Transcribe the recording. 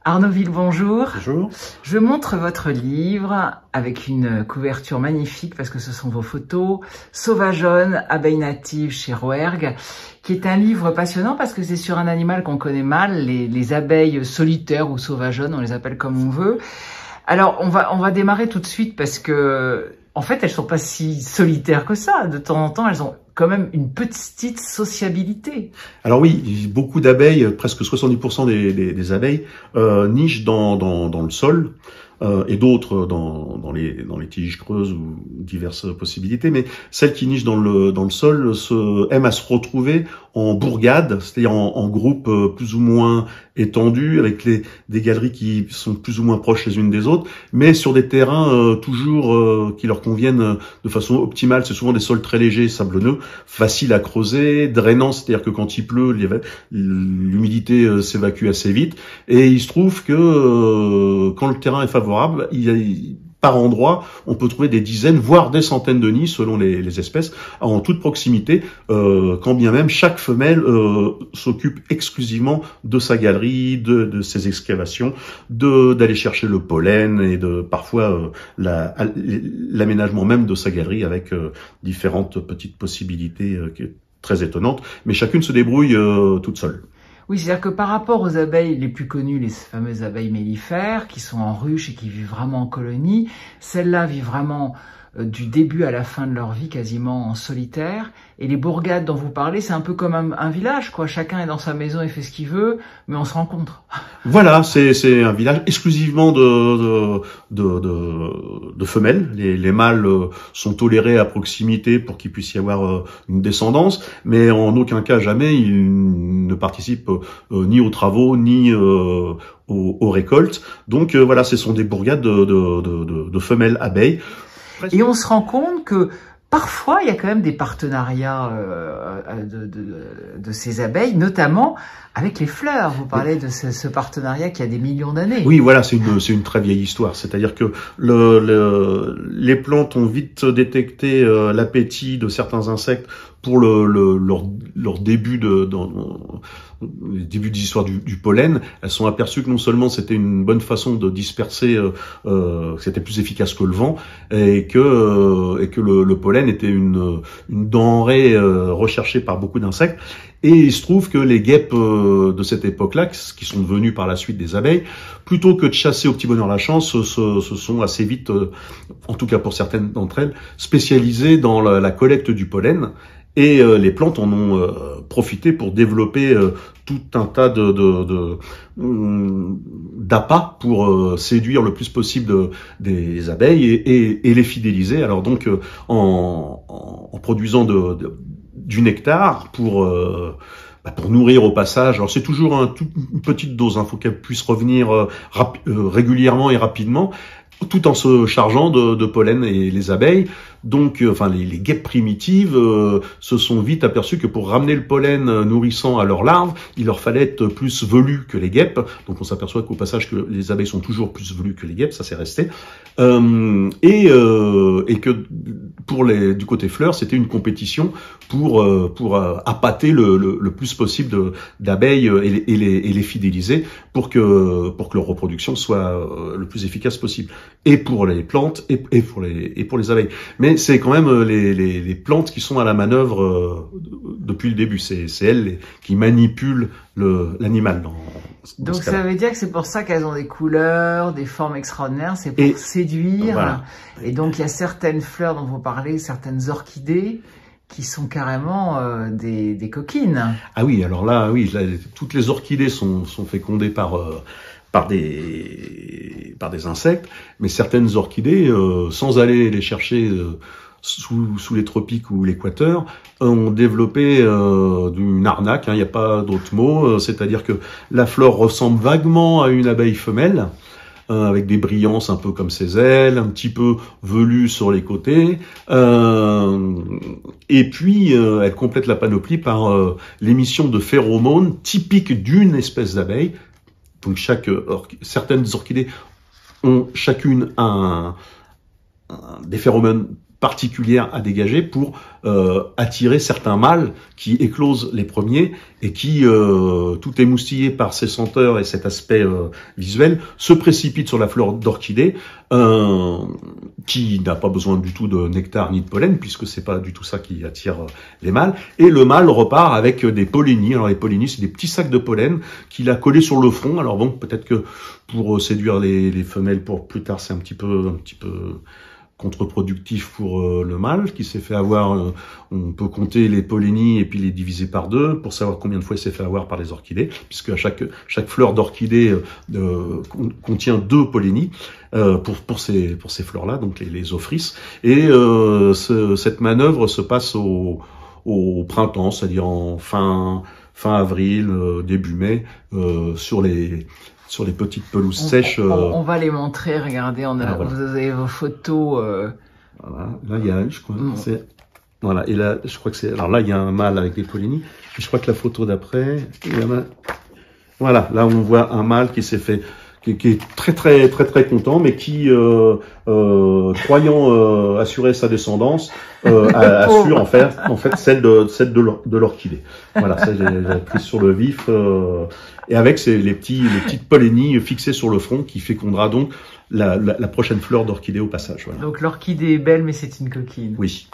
Arnaud Ville, bonjour. Bonjour. Je montre votre livre avec une couverture magnifique parce que ce sont vos photos. Sauvageonne, abeille native chez Rouergue, qui est un livre passionnant parce que c'est sur un animal qu'on connaît mal, les abeilles solitaires ou sauvageonnes, on les appelle comme on veut. Alors, on va démarrer tout de suite parce que, en fait, elles sont pas si solitaires que ça. De temps en temps, elles ont quand même une petite sociabilité. Alors oui, beaucoup d'abeilles, presque 70% des abeilles nichent dans le sol et d'autres dans les tiges creuses ou diverses possibilités. Mais celles qui nichent dans le sol aiment à se retrouver en bourgade, c'est-à-dire en groupe plus ou moins étendu, avec des galeries qui sont plus ou moins proches les unes des autres, mais sur des terrains toujours qui leur conviennent de façon optimale. C'est souvent des sols très légers, sablonneux, faciles à creuser, drainants, c'est-à-dire que quand il pleut, l'humidité s'évacue assez vite. Et il se trouve que quand le terrain est favorable, par endroit, on peut trouver des dizaines, voire des centaines de nids, selon les espèces, en toute proximité, quand bien même chaque femelle s'occupe exclusivement de sa galerie, de ses excavations, d'aller chercher le pollen et de parfois l'aménagement même de sa galerie avec différentes petites possibilités très étonnantes, mais chacune se débrouille toute seule. Oui, c'est-à-dire que par rapport aux abeilles les plus connues, les fameuses abeilles mellifères, qui sont en ruche et qui vivent vraiment en colonie, celles-là vivent vraiment du début à la fin de leur vie quasiment en solitaire. Et les bourgades dont vous parlez, c'est un peu comme un village, quoi. Chacun est dans sa maison et fait ce qu'il veut, mais on se rencontre. Voilà, c'est un village exclusivement de femelles. Les mâles sont tolérés à proximité pour qu'il puisse y avoir une descendance, mais en aucun cas jamais ils ne participent ni aux travaux ni aux récoltes. Donc voilà, ce sont des bourgades de femelles abeilles. Et on se rend compte que parfois, il y a quand même des partenariats de ces abeilles, notamment avec les fleurs. Vous parlez de ce partenariat qui a des millions d'années. Oui, voilà, c'est une très vieille histoire. C'est-à-dire que les plantes ont vite détecté l'appétit de certains insectes pour leur début les débuts des histoires du pollen. Elles sont aperçues que non seulement c'était une bonne façon de disperser, c'était plus efficace que le vent, et que le pollen était une denrée recherchée par beaucoup d'insectes. Et il se trouve que les guêpes de cette époque-là, qui sont devenues par la suite des abeilles, plutôt que de chasser au petit bonheur la chance, se sont assez vite, en tout cas pour certaines d'entre elles, spécialisées dans la collecte du pollen. Et les plantes en ont profité pour développer tout un tas d'appâts pour séduire le plus possible des abeilles et les fidéliser. Alors donc en produisant du nectar pour nourrir au passage. Alors c'est toujours une petite dose, hein, faut qu'elle puisse revenir régulièrement et rapidement, tout en se chargeant de pollen. Et les abeilles, donc les guêpes primitives se sont vite aperçues que pour ramener le pollen nourrissant à leurs larves, il leur fallait être plus velues que les guêpes. Donc on s'aperçoit qu'au passage que les abeilles sont toujours plus velues que les guêpes, ça c'est resté. Et que du côté fleurs, c'était une compétition pour appâter le plus possible d'abeilles et les fidéliser pour que leur reproduction soit le plus efficace possible, et pour les plantes et pour les abeilles. Mais c'est quand même les plantes qui sont à la manœuvre depuis le début. C'est elles qui manipulent l'animal. Donc ça veut dire que c'est pour ça qu'elles ont des couleurs, des formes extraordinaires, c'est pour séduire. Voilà. Et donc il y a certaines fleurs dont vous parlez, certaines orchidées, qui sont carrément des coquines. Ah oui, alors là, oui, toutes les orchidées sont fécondées par des insectes, mais certaines orchidées, sans aller les chercher sous les tropiques ou l'équateur, ont développé une arnaque, il n'y a pas d'autre mot, c'est-à-dire que la fleur ressemble vaguement à une abeille femelle, avec des brillances un peu comme ses ailes, un petit peu velues sur les côtés, et puis elle complète la panoplie par l'émission de phéromones typiques d'une espèce d'abeille. Donc certaines orchidées ont chacune des phéromones particulière à dégager pour attirer certains mâles qui éclosent les premiers et qui, tout émoustillé par ces senteurs et cet aspect visuel, se précipitent sur la fleur d'orchidée qui n'a pas besoin du tout de nectar ni de pollen puisque c'est pas du tout ça qui attire les mâles. Et le mâle repart avec des pollinies. Alors les pollinies, c'est des petits sacs de pollen qu'il a collés sur le front. Alors bon, peut-être que pour séduire les femelles pour plus tard, c'est un petit peu contre-productif pour le mâle qui s'est fait avoir. On peut compter les pollinies et puis les diviser par deux pour savoir combien de fois il s'est fait avoir par les orchidées, puisque à chaque fleur d'orchidée contient 2 pollinies pour ces fleurs-là, donc les ophrys. Et cette manœuvre se passe au printemps, c'est-à-dire en fin avril, début mai, sur les petites pelouses sèches. On va les montrer, regardez, voilà. Vous avez vos photos. Voilà. Là, il y a, je crois, voilà. Et là, je crois que c'est, alors là, il y a un mâle avec des pollinies. Et je crois que la photo d'après, voilà, là, on voit un mâle qui s'est fait, qui est très content, mais qui, croyant assurer sa descendance, assure en fait celle de l'orchidée. Voilà, ça j'ai pris sur le vif, et avec les petites pollinies fixées sur le front qui fécondera donc la prochaine fleur d'orchidée au passage. Voilà. Donc l'orchidée est belle, mais c'est une coquine. Oui.